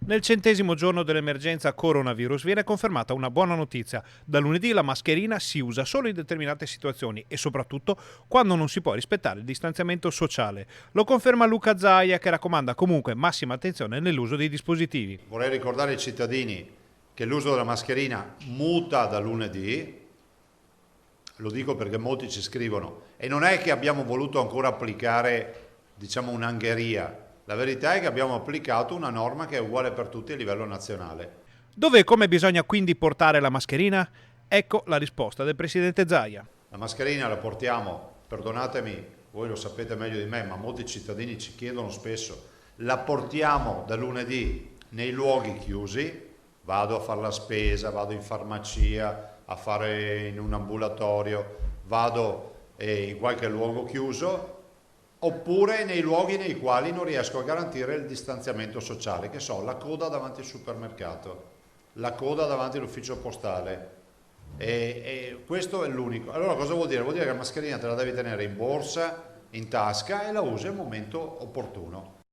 Nel 100° giorno dell'emergenza coronavirus viene confermata una buona notizia. Da lunedì la mascherina si usa solo in determinate situazioni e soprattutto quando non si può rispettare il distanziamento sociale. Lo conferma Luca Zaia, che raccomanda comunque massima attenzione nell'uso dei dispositivi. Vorrei ricordare ai cittadini che l'uso della mascherina muta da lunedì, lo dico perché molti ci scrivono, e non è che abbiamo voluto ancora applicare, diciamo, un'angheria. La verità è che abbiamo applicato una norma che è uguale per tutti a livello nazionale. Dove e come bisogna quindi portare la mascherina? Ecco la risposta del presidente Zaia. La mascherina la portiamo, perdonatemi, voi lo sapete meglio di me, ma molti cittadini ci chiedono spesso, la portiamo da lunedì nei luoghi chiusi, vado a fare la spesa, vado in farmacia, a fare in un ambulatorio, vado in qualche luogo chiuso, oppure nei luoghi nei quali non riesco a garantire il distanziamento sociale, che so, la coda davanti al supermercato, la coda davanti all'ufficio postale. E questo è l'unico. Allora cosa vuol dire? Vuol dire che la mascherina te la devi tenere in borsa, in tasca e la usi al momento opportuno.